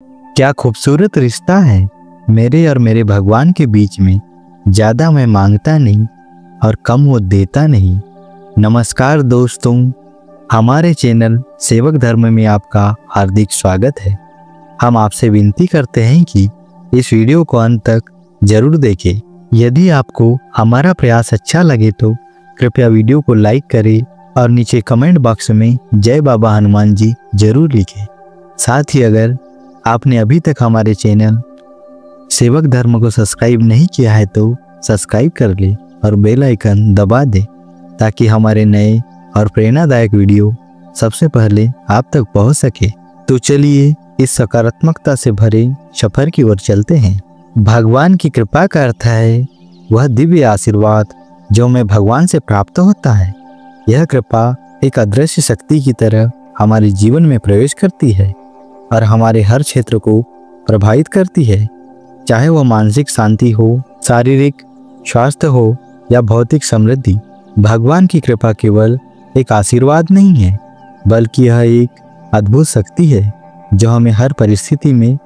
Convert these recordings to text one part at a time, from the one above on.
क्या खूबसूरत रिश्ता है मेरे और मेरे भगवान के बीच में। ज़्यादा मैं मांगता नहीं और कम वो देता नहीं। नमस्कार दोस्तों, हमारे चैनल सेवक धर्म में आपका हार्दिक स्वागत है। हम आपसे विनती करते हैं कि इस वीडियो को अंत तक जरूर देखें। यदि आपको हमारा प्रयास अच्छा लगे तो कृपया वीडियो को लाइक करें और नीचे कमेंट बॉक्स में जय बाबा हनुमान जी जरूर लिखें। साथ ही अगर आपने अभी तक हमारे चैनल सेवक धर्म को सब्सक्राइब नहीं किया है तो सब्सक्राइब कर ले और बेल आइकन दबा दे ताकि हमारे नए और प्रेरणादायक वीडियो सबसे पहले आप तक पहुंच सके। तो चलिए इस सकारात्मकता से भरे सफर की ओर चलते हैं। भगवान की कृपा का अर्थ है वह दिव्य आशीर्वाद जो हमें भगवान से प्राप्त होता है। यह कृपा एक अदृश्य शक्ति की तरह हमारे जीवन में प्रवेश करती है और हमारे हर क्षेत्र को प्रभावित करती है, चाहे वह मानसिक शांति हो, शारीरिक स्वास्थ्य हो या भौतिक समृद्धि। भगवान की कृपा केवल एक आशीर्वाद नहीं है बल्कि यह एक अद्भुत शक्ति है जो हमें हर परिस्थिति में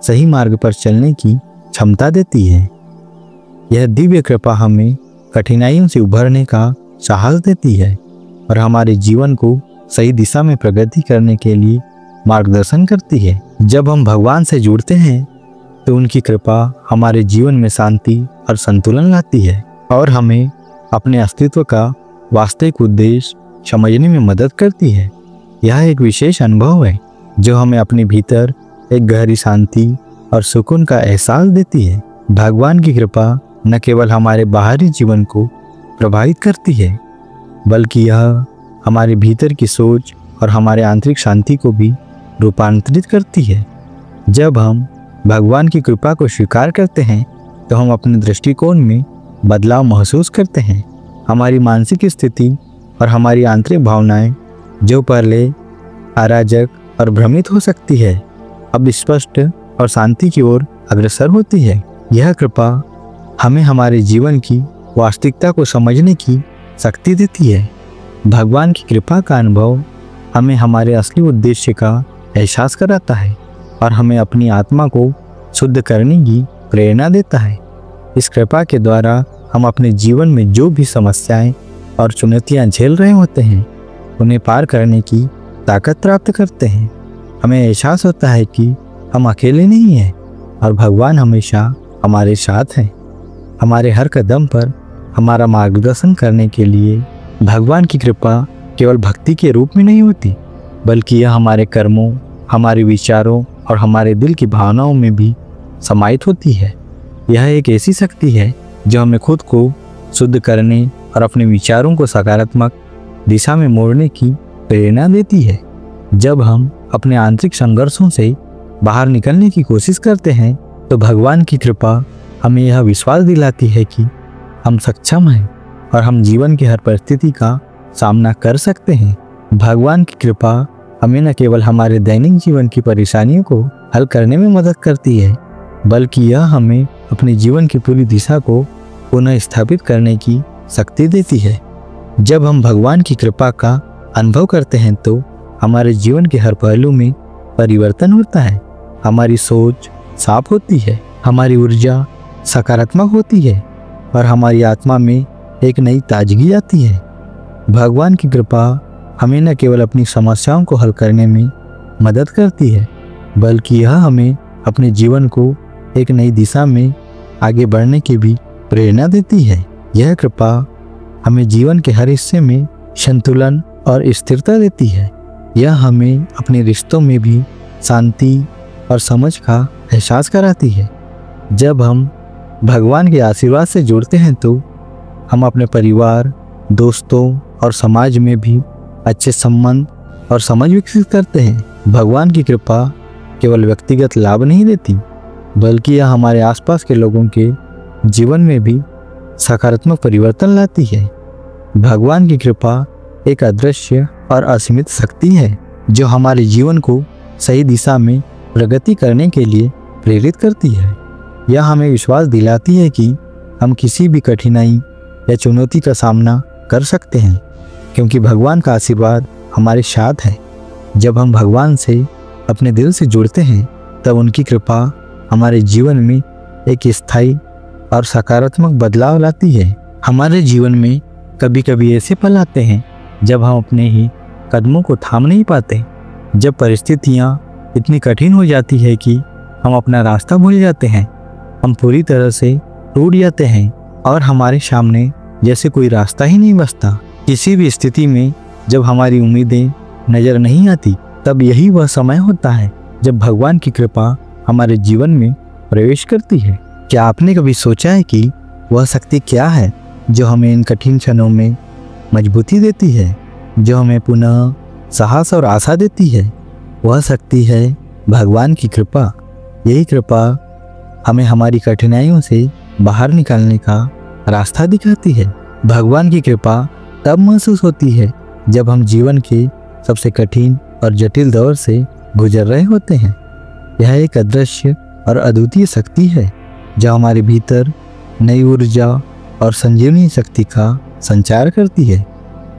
सही मार्ग पर चलने की क्षमता देती है। यह दिव्य कृपा हमें कठिनाइयों से उभरने का साहस देती है और हमारे जीवन को सही दिशा में प्रगति करने के लिए मार्गदर्शन करती है। जब हम भगवान से जुड़ते हैं तो उनकी कृपा हमारे जीवन में शांति और संतुलन लाती है और हमें अपने अस्तित्व का वास्तविक उद्देश्य समझने में मदद करती है। यह एक विशेष अनुभव है जो हमें अपने भीतर एक गहरी शांति और सुकून का एहसास देती है। भगवान की कृपा न केवल हमारे बाहरी जीवन को प्रभावित करती है बल्कि यह हमारे भीतर की सोच और हमारे आंतरिक शांति को भी रूपांतरित करती है। जब हम भगवान की कृपा को स्वीकार करते हैं तो हम अपने दृष्टिकोण में बदलाव महसूस करते हैं। हमारी मानसिक स्थिति और हमारी आंतरिक भावनाएं जो पहले अराजक और भ्रमित हो सकती है अब स्पष्ट और शांति की ओर अग्रसर होती है। यह कृपा हमें हमारे जीवन की वास्तविकता को समझने की शक्ति देती है। भगवान की कृपा का अनुभव हमें हमारे असली उद्देश्य का एहसास कराता है और हमें अपनी आत्मा को शुद्ध करने की प्रेरणा देता है। इस कृपा के द्वारा हम अपने जीवन में जो भी समस्याएं और चुनौतियां झेल रहे होते हैं उन्हें पार करने की ताकत प्राप्त करते हैं। हमें एहसास होता है कि हम अकेले नहीं हैं और भगवान हमेशा हमारे साथ हैं। हमारे हर कदम पर हमारा मार्गदर्शन करने के लिए भगवान की कृपा केवल भक्ति के रूप में नहीं होती बल्कि यह हमारे कर्मों, हमारे विचारों और हमारे दिल की भावनाओं में भी समाहित होती है। यह एक ऐसी शक्ति है जो हमें खुद को शुद्ध करने और अपने विचारों को सकारात्मक दिशा में मोड़ने की प्रेरणा देती है। जब हम अपने आंतरिक संघर्षों से बाहर निकलने की कोशिश करते हैं तो भगवान की कृपा हमें यह विश्वास दिलाती है कि हम सक्षम हैं और हम जीवन की हर परिस्थिति का सामना कर सकते हैं। भगवान की कृपा हमें न केवल हमारे दैनिक जीवन की परेशानियों को हल करने में मदद करती है बल्कि यह हमें अपने जीवन की पूरी दिशा को पुनः स्थापित करने की शक्ति देती है। जब हम भगवान की कृपा का अनुभव करते हैं तो हमारे जीवन के हर पहलू में परिवर्तन होता है। हमारी सोच साफ होती है, हमारी ऊर्जा सकारात्मक होती है और हमारी आत्मा में एक नई ताजगी आती है। भगवान की कृपा हमें न केवल अपनी समस्याओं को हल करने में मदद करती है बल्कि यह हमें अपने जीवन को एक नई दिशा में आगे बढ़ने की भी प्रेरणा देती है। यह कृपा हमें जीवन के हर हिस्से में संतुलन और स्थिरता देती है। यह हमें अपने रिश्तों में भी शांति और समझ का एहसास कराती है। जब हम भगवान के आशीर्वाद से जुड़ते हैं तो हम अपने परिवार, दोस्तों और समाज में भी अच्छे संबंध और समझ विकसित करते हैं। भगवान की कृपा केवल व्यक्तिगत लाभ नहीं देती बल्कि यह हमारे आसपास के लोगों के जीवन में भी सकारात्मक परिवर्तन लाती है। भगवान की कृपा एक अदृश्य और असीमित शक्ति है जो हमारे जीवन को सही दिशा में प्रगति करने के लिए प्रेरित करती है। यह हमें विश्वास दिलाती है कि हम किसी भी कठिनाई या चुनौती का सामना कर सकते हैं क्योंकि भगवान का आशीर्वाद हमारे साथ है। जब हम भगवान से अपने दिल से जुड़ते हैं तब उनकी कृपा हमारे जीवन में एक स्थायी और सकारात्मक बदलाव लाती है। हमारे जीवन में कभी कभी ऐसे पल आते हैं जब हम अपने ही कदमों को थाम नहीं पाते, जब परिस्थितियाँ इतनी कठिन हो जाती है कि हम अपना रास्ता भूल जाते हैं, हम पूरी तरह से टूट जाते हैं और हमारे सामने जैसे कोई रास्ता ही नहीं बचता। किसी भी स्थिति में जब हमारी उम्मीदें नज़र नहीं आती, तब यही वह समय होता है जब भगवान की कृपा हमारे जीवन में प्रवेश करती है। क्या आपने कभी सोचा है कि वह शक्ति क्या है जो हमें इन कठिन क्षणों में मजबूती देती है, जो हमें पुनः साहस और आशा देती है? वह शक्ति है भगवान की कृपा। यही कृपा हमें हमारी कठिनाइयों से बाहर निकालने का रास्ता दिखाती है। भगवान की कृपा तब महसूस होती है जब हम जीवन के सबसे कठिन और जटिल दौर से गुजर रहे होते हैं। यह एक अदृश्य और अद्वितीय शक्ति है जो हमारे भीतर नई ऊर्जा और संजीवनी शक्ति का संचार करती है।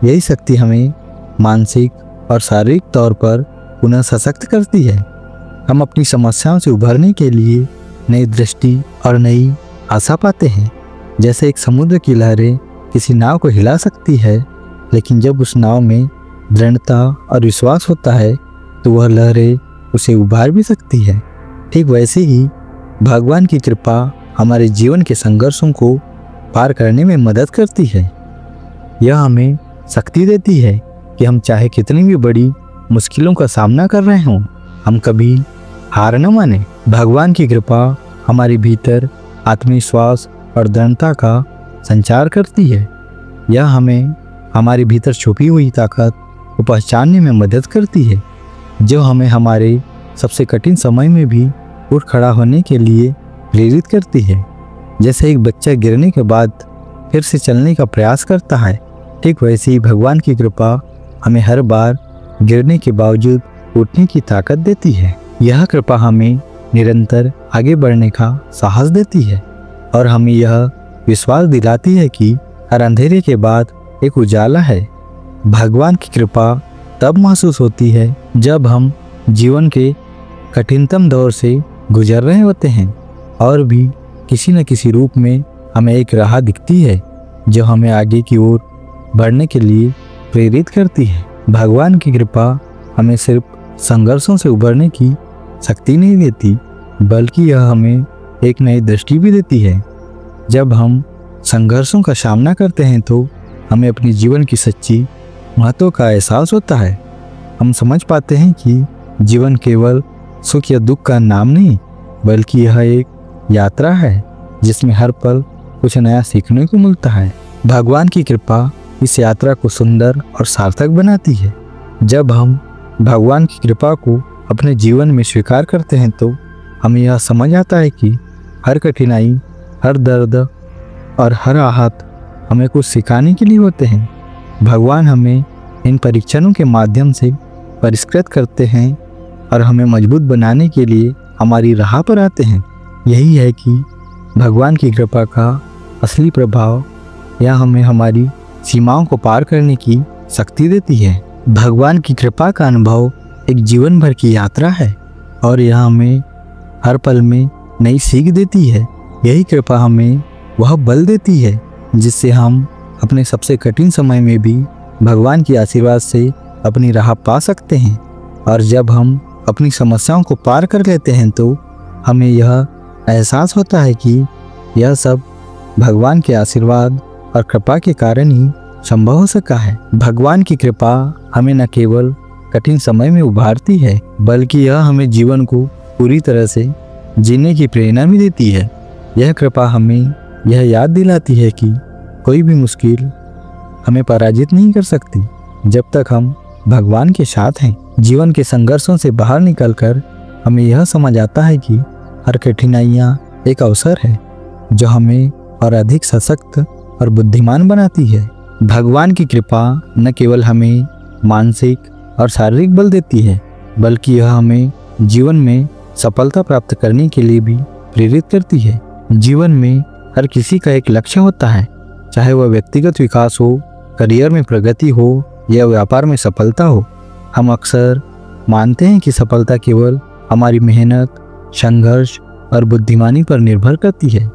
यही शक्ति हमें मानसिक और शारीरिक तौर पर पुनः सशक्त करती है। हम अपनी समस्याओं से उभरने के लिए नई दृष्टि और नई आशा पाते हैं। जैसे एक समुद्र की लहरें किसी नाव को हिला सकती है, लेकिन जब उस नाव में दृढ़ता और विश्वास होता है तो वह लहरें उसे उभार भी सकती है। ठीक वैसे ही भगवान की कृपा हमारे जीवन के संघर्षों को पार करने में मदद करती है। यह हमें शक्ति देती है कि हम चाहे कितनी भी बड़ी मुश्किलों का सामना कर रहे हों, हम कभी हार न माने। भगवान की कृपा हमारे भीतर आत्मविश्वास और दृढ़ता का संचार करती है। यह हमें हमारे भीतर छुपी हुई ताकत को पहचानने में मदद करती है, जो हमें हमारे सबसे कठिन समय में भी उठ खड़ा होने के लिए प्रेरित करती है। जैसे एक बच्चा गिरने के बाद फिर से चलने का प्रयास करता है, ठीक वैसे ही भगवान की कृपा हमें हर बार गिरने के बावजूद उठने की ताकत देती है। यह कृपा हमें निरंतर आगे बढ़ने का साहस देती है और हमें यह विश्वास दिलाती है कि हर अंधेरे के बाद एक उजाला है। भगवान की कृपा तब महसूस होती है जब हम जीवन के कठिनतम दौर से गुजर रहे होते हैं और भी किसी न किसी रूप में हमें एक राह दिखती है जो हमें आगे की ओर बढ़ने के लिए प्रेरित करती है। भगवान की कृपा हमें सिर्फ संघर्षों से उभरने की शक्ति नहीं देती, बल्कि यह हमें एक नई दृष्टि भी देती है। जब हम संघर्षों का सामना करते हैं तो हमें अपने जीवन की सच्ची महत्व का एहसास होता है। हम समझ पाते हैं कि जीवन केवल सुख या दुख का नाम नहीं, बल्कि यह एक यात्रा है जिसमें हर पल कुछ नया सीखने को मिलता है। भगवान की कृपा इस यात्रा को सुंदर और सार्थक बनाती है। जब हम भगवान की कृपा को अपने जीवन में स्वीकार करते हैं तो हमें यह समझ आता है कि हर कठिनाई, हर दर्द और हर आहत हमें कुछ सिखाने के लिए होते हैं। भगवान हमें इन परीक्षणों के माध्यम से परिष्कृत करते हैं और हमें मजबूत बनाने के लिए हमारी राह पर आते हैं। यही है कि भगवान की कृपा का असली प्रभाव, यह हमें हमारी सीमाओं को पार करने की शक्ति देती है। भगवान की कृपा का अनुभव एक जीवन भर की यात्रा है और यह हमें हर पल में नई सीख देती है। यही कृपा हमें वह बल देती है जिससे हम अपने सबसे कठिन समय में भी भगवान की आशीर्वाद से अपनी राह पा सकते हैं। और जब हम अपनी समस्याओं को पार कर लेते हैं तो हमें यह एहसास होता है कि यह सब भगवान के आशीर्वाद और कृपा के कारण ही संभव हो सका है। भगवान की कृपा हमें न केवल कठिन समय में उभारती है, बल्कि यह हमें जीवन को पूरी तरह से जीने की प्रेरणा भी देती है। यह कृपा हमें यह याद दिलाती है कि कोई भी मुश्किल हमें पराजित नहीं कर सकती जब तक हम भगवान के साथ हैं। जीवन के संघर्षों से बाहर निकलकर हमें यह समझ आता है कि हर कठिनाइयाँ एक अवसर है जो हमें और अधिक सशक्त और बुद्धिमान बनाती है। भगवान की कृपा न केवल हमें मानसिक और शारीरिक बल देती है, बल्कि यह हमें जीवन में सफलता प्राप्त करने के लिए भी प्रेरित करती है। जीवन में हर किसी का एक लक्ष्य होता है, चाहे वह व्यक्तिगत विकास हो, करियर में प्रगति हो या व्यापार में सफलता हो। हम अक्सर मानते हैं कि सफलता केवल हमारी मेहनत संघर्ष और बुद्धिमानी पर निर्भर करती है।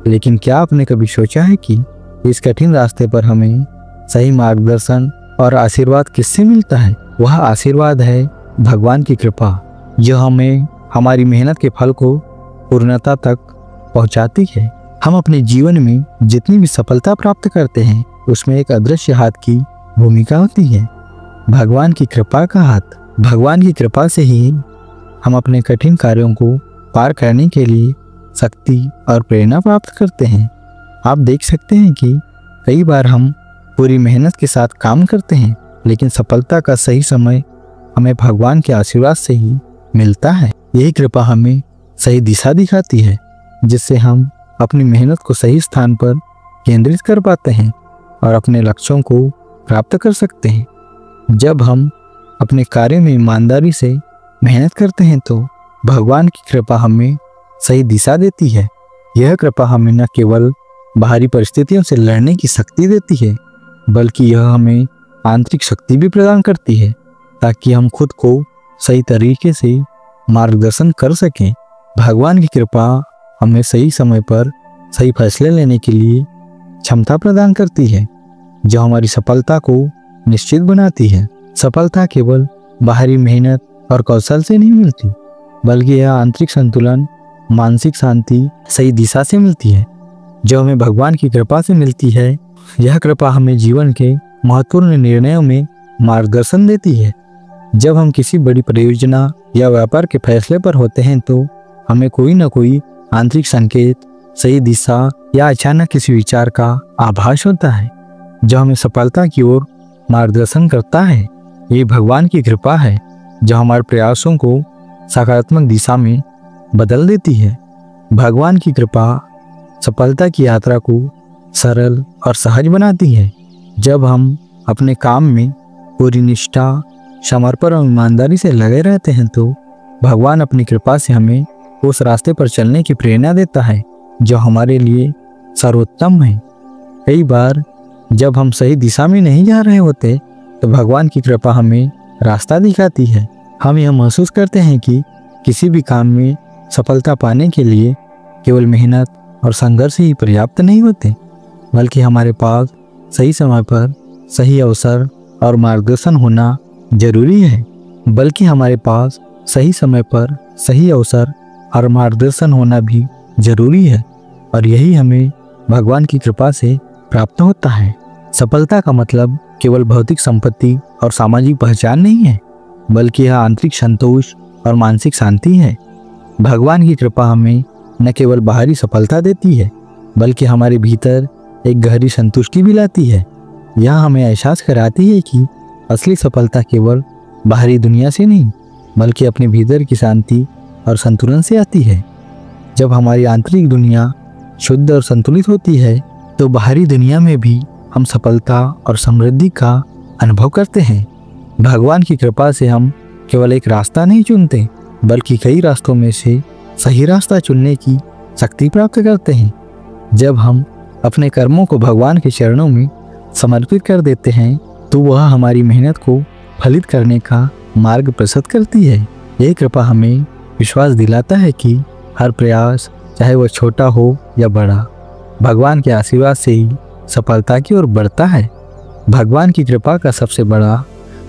लेकिन क्या आपने कभी सोचा है कि इस कठिन रास्ते पर हमें सही मार्गदर्शन और आशीर्वाद किससे मिलता है? वह आशीर्वाद है भगवान की कृपा, जो हमें हमारी मेहनत के फल को पूर्णता तक पहुंचाती है। हम अपने जीवन में जितनी भी सफलता प्राप्त करते हैं उसमें एक अदृश्य हाथ की भूमिका होती है, भगवान की कृपा का हाथ। भगवान की कृपा से ही हम अपने कठिन कार्यों को पार करने के लिए शक्ति और प्रेरणा प्राप्त करते हैं। आप देख सकते हैं कि कई बार हम पूरी मेहनत के साथ काम करते हैं, लेकिन सफलता का सही समय हमें भगवान के आशीर्वाद से ही मिलता है। यही कृपा हमें सही दिशा दिखाती है, जिससे हम अपनी मेहनत को सही स्थान पर केंद्रित कर पाते हैं और अपने लक्ष्यों को प्राप्त कर सकते हैं। जब हम अपने कार्य में ईमानदारी से मेहनत करते हैं तो भगवान की कृपा हमें सही दिशा देती है। यह कृपा हमें न केवल बाहरी परिस्थितियों से लड़ने की शक्ति देती है, बल्कि यह हमें आंतरिक शक्ति भी प्रदान करती है, ताकि हम खुद को सही तरीके से मार्गदर्शन कर सकें। भगवान की कृपा हमें सही समय पर सही फैसले लेने के लिए क्षमता प्रदान करती है, जो हमारी सफलता को निश्चित बनाती है। सफलता केवल बाहरी मेहनत और कौशल से नहीं मिलती, बल्कि यह आंतरिक संतुलन, मानसिक शांति, सही दिशा से मिलती है, जो हमें भगवान की कृपा से मिलती है। यह कृपा हमें जीवन के महत्वपूर्ण निर्णयों में मार्गदर्शन देती है। जब हम किसी बड़ी परियोजना या व्यापार के फैसले पर होते हैं तो हमें कोई न कोई आंतरिक संकेत, सही दिशा या अचानक किसी विचार का आभास होता है, जो हमें सफलता की ओर मार्गदर्शन करता है। ये भगवान की कृपा है जो हमारे प्रयासों को सकारात्मक दिशा में बदल देती है। भगवान की कृपा सफलता की यात्रा को सरल और सहज बनाती है। जब हम अपने काम में पूरी निष्ठा, समर्पण और ईमानदारी से लगे रहते हैं तो भगवान अपनी कृपा से हमें उस रास्ते पर चलने की प्रेरणा देता है जो हमारे लिए सर्वोत्तम है। कई बार जब हम सही दिशा में नहीं जा रहे होते तो भगवान की कृपा हमें रास्ता दिखाती है। हम यह महसूस करते हैं कि किसी भी काम में सफलता पाने के लिए केवल मेहनत और संघर्ष ही पर्याप्त नहीं होते, बल्कि हमारे पास सही समय पर सही अवसर और मार्गदर्शन होना जरूरी है। बल्कि हमारे पास सही समय पर सही अवसर और मार्गदर्शन होना भी जरूरी है, और यही हमें भगवान की कृपा से प्राप्त होता है। सफलता का मतलब केवल भौतिक संपत्ति और सामाजिक पहचान नहीं है, बल्कि यह आंतरिक संतोष और मानसिक शांति है। भगवान की कृपा हमें न केवल बाहरी सफलता देती है, बल्कि हमारे भीतर एक गहरी संतुष्टि भी लाती है। यह हमें एहसास कराती है कि असली सफलता केवल बाहरी दुनिया से नहीं, बल्कि अपने भीतर की शांति और संतुलन से आती है। जब हमारी आंतरिक दुनिया शुद्ध और संतुलित होती है तो बाहरी दुनिया में भी हम सफलता और समृद्धि का अनुभव करते हैं। भगवान की कृपा से हम केवल एक रास्ता नहीं चुनते, बल्कि कई रास्तों में से सही रास्ता चुनने की शक्ति प्राप्त करते हैं। जब हम अपने कर्मों को भगवान के चरणों में समर्पित कर देते हैं तो वह हमारी मेहनत को फलित करने का मार्ग प्रशस्त करती है। यह कृपा हमें विश्वास दिलाता है कि हर प्रयास, चाहे वह छोटा हो या बड़ा, भगवान के आशीर्वाद से ही सफलता की ओर बढ़ता है। भगवान की कृपा का सबसे बड़ा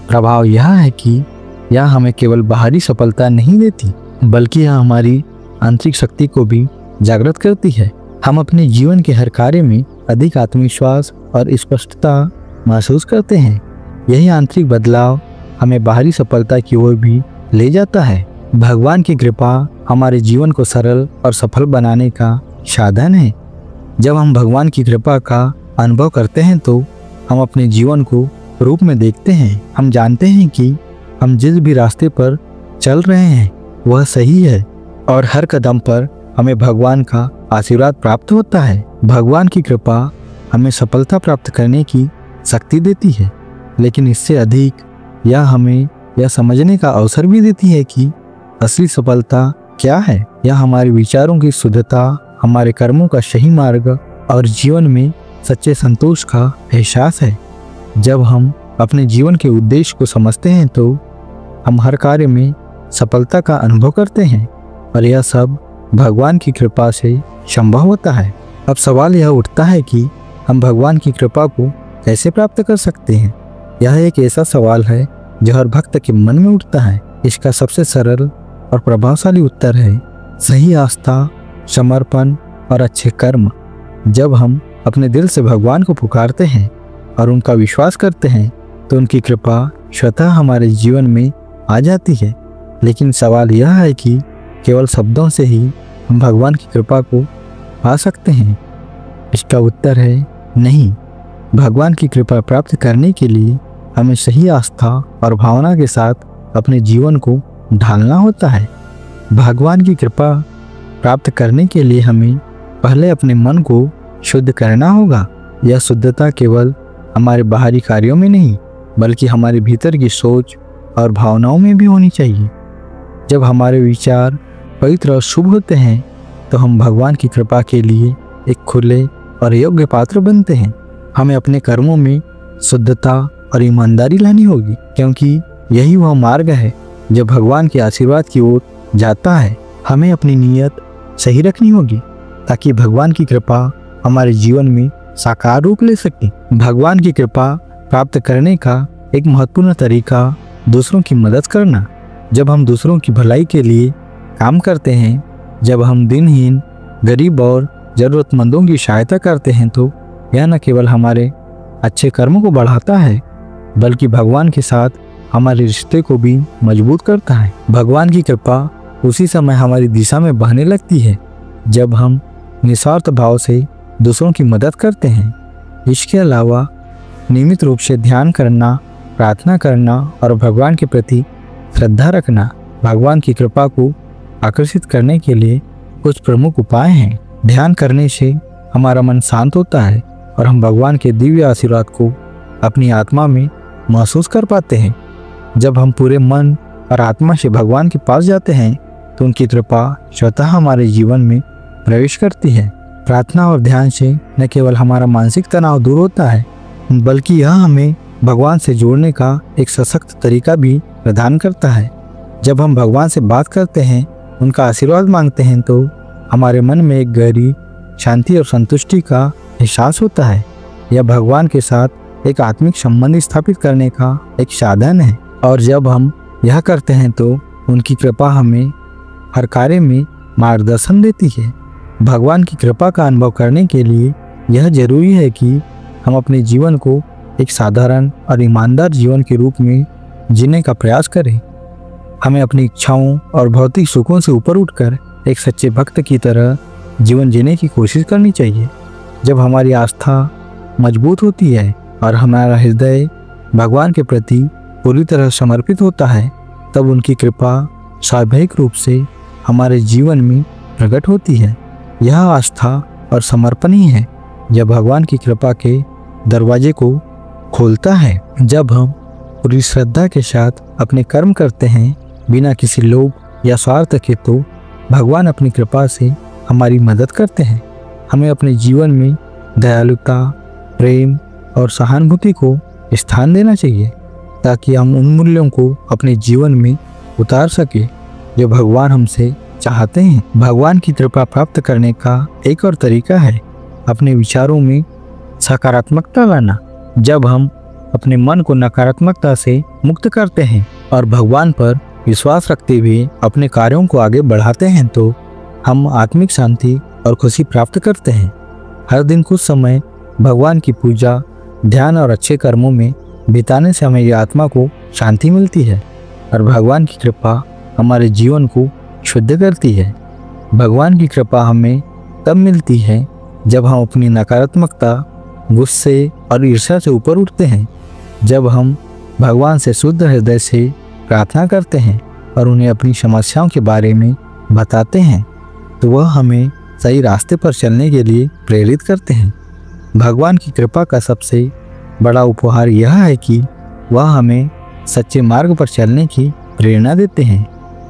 प्रभाव यह है कि यह हमें केवल बाहरी सफलता नहीं देती, बल्कि यह हमारी आंतरिक शक्ति को भी जागृत करती है। हम अपने जीवन के हर कार्य में अधिक आत्मविश्वास और स्पष्टता महसूस करते हैं। यही आंतरिक बदलाव हमें बाहरी सफलता की ओर भी ले जाता है। भगवान की कृपा हमारे जीवन को सरल और सफल बनाने का साधन है। जब हम भगवान की कृपा का अनुभव करते हैं तो हम अपने जीवन को रूप में देखते हैं। हम जानते हैं कि हम जिस भी रास्ते पर चल रहे हैं वह सही है, और हर कदम पर हमें भगवान का आशीर्वाद प्राप्त होता है। भगवान की कृपा हमें सफलता प्राप्त करने की शक्ति देती है, लेकिन इससे अधिक यह हमें यह समझने का अवसर भी देती है कि असली सफलता क्या है। यह हमारे विचारों की शुद्धता, हमारे कर्मों का सही मार्ग और जीवन में सच्चे संतोष का एहसास है। जब हम अपने जीवन के उद्देश्य को समझते हैं तो हम हर कार्य में सफलता का अनुभव करते हैं, और यह सब भगवान की कृपा से संभव होता है। अब सवाल यह उठता है कि हम भगवान की कृपा को कैसे प्राप्त कर सकते हैं। यह एक ऐसा सवाल है जो हर भक्त के मन में उठता है। इसका सबसे सरल और प्रभावशाली उत्तर है सही आस्था, समर्पण और अच्छे कर्म। जब हम अपने दिल से भगवान को पुकारते हैं और उनका विश्वास करते हैं तो उनकी कृपा स्वतः हमारे जीवन में आ जाती है। लेकिन सवाल यह है कि केवल शब्दों से ही हम भगवान की कृपा को पा सकते हैं। इसका उत्तर है नहीं। भगवान की कृपा प्राप्त करने के लिए हमें सही आस्था और भावना के साथ अपने जीवन को ढालना होता है। भगवान की कृपा प्राप्त करने के लिए हमें पहले अपने मन को शुद्ध करना होगा। यह शुद्धता केवल हमारे बाहरी कार्यों में नहीं बल्कि हमारे भीतर की सोच और भावनाओं में भी होनी चाहिए। जब हमारे विचार पवित्र और शुभ होते हैं तो हम भगवान की कृपा के लिए एक खुले और योग्य पात्र बनते हैं। हमें अपने कर्मों में शुद्धता और ईमानदारी लानी होगी, क्योंकि यही वह मार्ग है जो भगवान के आशीर्वाद की ओर जाता है। हमें अपनी नीयत सही रखनी होगी ताकि भगवान की कृपा हमारे जीवन में साकार रूप ले सके। भगवान की कृपा प्राप्त करने का एक महत्वपूर्ण तरीका दूसरों की मदद करना। जब हम दूसरों की भलाई के लिए काम करते हैं, जब हम दिनहीन, गरीब और ज़रूरतमंदों की सहायता करते हैं तो यह न केवल हमारे अच्छे कर्मों को बढ़ाता है बल्कि भगवान के साथ हमारे रिश्ते को भी मजबूत करता है। भगवान की कृपा उसी समय हमारी दिशा में बहने लगती है जब हम निस्वार्थ भाव से दूसरों की मदद करते हैं। इसके अलावा नियमित रूप से ध्यान करना, प्रार्थना करना और भगवान के प्रति श्रद्धा रखना भगवान की कृपा को आकर्षित करने के लिए कुछ प्रमुख उपाय हैं। ध्यान करने से हमारा मन शांत होता है और हम भगवान के दिव्य आशीर्वाद को अपनी आत्मा में महसूस कर पाते हैं। जब हम पूरे मन और आत्मा से भगवान के पास जाते हैं तो उनकी कृपा स्वतः हमारे जीवन में प्रवेश करती है। प्रार्थना और ध्यान से न केवल हमारा मानसिक तनाव दूर होता है बल्कि यह हमें भगवान से जोड़ने का एक सशक्त तरीका भी प्रदान करता है। जब हम भगवान से बात करते हैं, उनका आशीर्वाद मांगते हैं तो हमारे मन में एक गहरी शांति और संतुष्टि का एहसास होता है। यह भगवान के साथ एक आत्मिक संबंध स्थापित करने का एक साधन है और जब हम यह करते हैं तो उनकी कृपा हमें हर कार्य में मार्गदर्शन देती है। भगवान की कृपा का अनुभव करने के लिए यह जरूरी है कि हम अपने जीवन को एक साधारण और ईमानदार जीवन के रूप में जीने का प्रयास करें। हमें अपनी इच्छाओं और भौतिक सुखों से ऊपर उठकर एक सच्चे भक्त की तरह जीवन जीने की कोशिश करनी चाहिए। जब हमारी आस्था मजबूत होती है और हमारा हृदय भगवान के प्रति पूरी तरह समर्पित होता है तब उनकी कृपा स्वाभाविक रूप से हमारे जीवन में प्रकट होती है। यह आस्था और समर्पण ही है जब भगवान की कृपा के दरवाजे को खोलता है। जब हम पूरी श्रद्धा के साथ अपने कर्म करते हैं बिना किसी लोभ या स्वार्थ के तो भगवान अपनी कृपा से हमारी मदद करते हैं। हमें अपने जीवन में दयालुता, प्रेम और सहानुभूति को स्थान देना चाहिए ताकि हम उन मूल्यों को अपने जीवन में उतार सके जो भगवान हमसे चाहते हैं। भगवान की कृपा प्राप्त करने का एक और तरीका है अपने विचारों में सकारात्मकता लाना। जब हम अपने मन को नकारात्मकता से मुक्त करते हैं और भगवान पर विश्वास रखते हुए अपने कार्यों को आगे बढ़ाते हैं तो हम आत्मिक शांति और खुशी प्राप्त करते हैं। हर दिन कुछ समय भगवान की पूजा, ध्यान और अच्छे कर्मों में बिताने से हमारी आत्मा को शांति मिलती है और भगवान की कृपा हमारे जीवन को शुद्ध करती है। भगवान की कृपा हमें तब मिलती है जब हम अपनी नकारात्मकता, गुस्से और ईर्ष्या से ऊपर उठते हैं। जब हम भगवान से शुद्ध हृदय से प्रार्थना करते हैं और उन्हें अपनी समस्याओं के बारे में बताते हैं तो वह हमें सही रास्ते पर चलने के लिए प्रेरित करते हैं। भगवान की कृपा का सबसे बड़ा उपहार यह है कि वह हमें सच्चे मार्ग पर चलने की प्रेरणा देते हैं।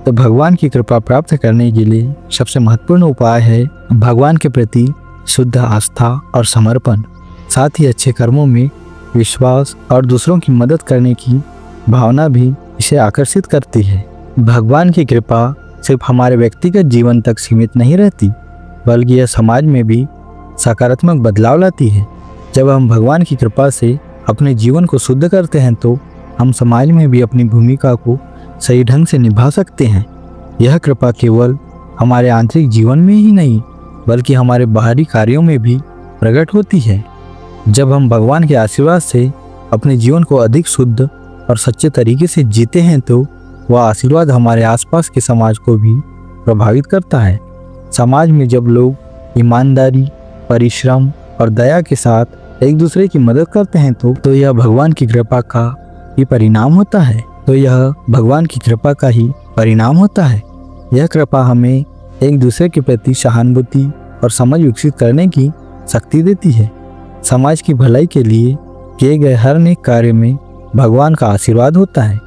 तो भगवान की कृपा प्राप्त करने के लिए सबसे महत्वपूर्ण उपाय है भगवान के प्रति शुद्ध आस्था और समर्पण, साथ ही अच्छे कर्मों में विश्वास और दूसरों की मदद करने की भावना भी इसे आकर्षित करती है। भगवान की कृपा सिर्फ हमारे व्यक्तिगत जीवन तक सीमित नहीं रहती, बल्कि यह समाज में भी सकारात्मक बदलाव लाती है। जब हम भगवान की कृपा से अपने जीवन को शुद्ध करते हैं तो हम समाज में भी अपनी भूमिका को सही ढंग से निभा सकते हैं। यह कृपा केवल हमारे आंतरिक जीवन में ही नहीं, बल्कि हमारे बाहरी कार्यों में भी प्रकट होती है। जब हम भगवान के आशीर्वाद से अपने जीवन को अधिक शुद्ध और सच्चे तरीके से जीते हैं तो वह आशीर्वाद हमारे आसपास के समाज को भी प्रभावित करता है। समाज में जब लोग ईमानदारी, परिश्रम और दया के साथ एक दूसरे की मदद करते हैं तो यह भगवान की कृपा का ही परिणाम होता है। यह कृपा हमें एक दूसरे के प्रति सहानुभूति और समझ विकसित करने की शक्ति देती है। समाज की भलाई के लिए किए गए हर नेक कार्य में भगवान का आशीर्वाद होता है,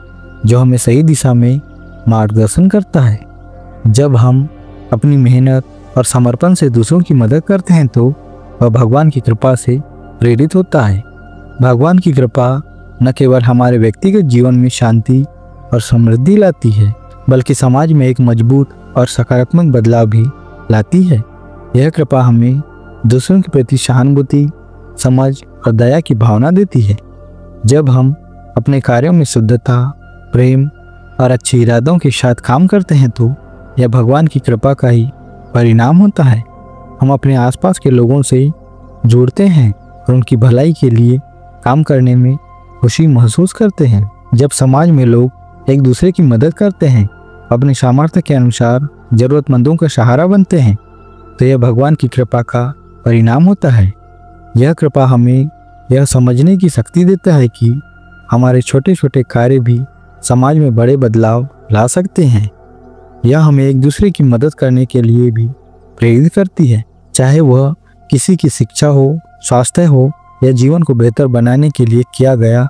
जो हमें सही दिशा में मार्गदर्शन करता है। जब हम अपनी मेहनत और समर्पण से दूसरों की मदद करते हैं तो वह भगवान की कृपा से प्रेरित होता है। भगवान की कृपा न केवल हमारे व्यक्तिगत जीवन में शांति और समृद्धि लाती है, बल्कि समाज में एक मजबूत और सकारात्मक बदलाव भी लाती है। यह कृपा हमें दूसरों के प्रति सहानुभूति, समझ और दया की भावना देती है। जब हम अपने कार्यों में शुद्धता, प्रेम और अच्छे इरादों के साथ काम करते हैं तो यह भगवान की कृपा का ही परिणाम होता है। हम अपने आसपास के लोगों से जुड़ते हैं और उनकी भलाई के लिए काम करने में खुशी महसूस करते हैं। जब समाज में लोग एक दूसरे की मदद करते हैं, अपने सामर्थ्य के अनुसार जरूरतमंदों का सहारा बनते हैं, तो यह भगवान की कृपा का परिणाम होता है। यह कृपा हमें यह समझने की शक्ति देता है कि हमारे छोटे छोटे कार्य भी समाज में बड़े बदलाव ला सकते हैं। यह हमें एक दूसरे की मदद करने के लिए भी प्रेरित करती है, चाहे वह किसी की शिक्षा हो, स्वास्थ्य हो या जीवन को बेहतर बनाने के लिए किया गया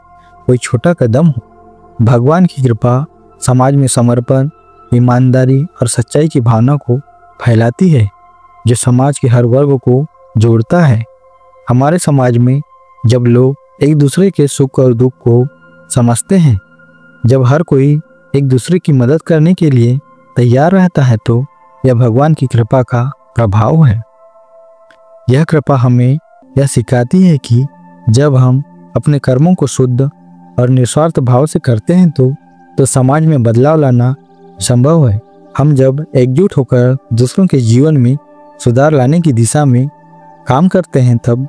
कोई छोटा कदम हो। भगवान की कृपा समाज में समर्पण, ईमानदारी और सच्चाई की भावना को फैलाती है, जो समाज के हर वर्ग को जोड़ता है। हमारे समाज में जब लोग एक दूसरे के सुख और दुख को समझते हैं, जब हर कोई एक दूसरे की मदद करने के लिए तैयार रहता है तो यह भगवान की कृपा का प्रभाव है। यह कृपा हमें यह सिखाती है कि जब हम अपने कर्मों को शुद्ध और निस्वार्थ भाव से करते हैं तो समाज में बदलाव लाना संभव है। हम जब एकजुट होकर दूसरों के जीवन में सुधार लाने की दिशा में काम करते हैं, तब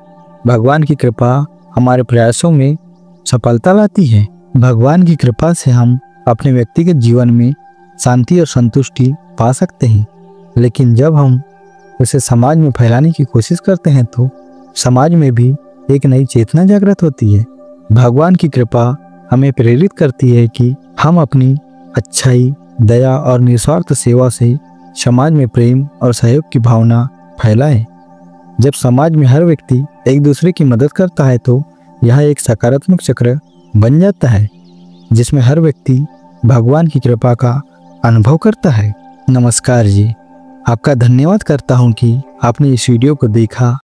भगवान की कृपा हमारे प्रयासों में सफलता लाती है। भगवान की कृपा से हम अपने व्यक्तिगत जीवन में शांति और संतुष्टि पा सकते हैं, लेकिन जब हम उसे समाज में फैलाने की कोशिश करते हैं तो समाज में भी एक नई चेतना जागृत होती है। भगवान की कृपा हमें प्रेरित करती है कि हम अपनी अच्छाई, दया और निस्वार्थ सेवा से समाज में प्रेम और सहयोग की भावना फैलाएं। जब समाज में हर व्यक्ति एक दूसरे की मदद करता है तो यह एक सकारात्मक चक्र बन जाता है, जिसमें हर व्यक्ति भगवान की कृपा का अनुभव करता है। नमस्कार जी, आपका धन्यवाद करता हूँ कि आपने इस वीडियो को देखा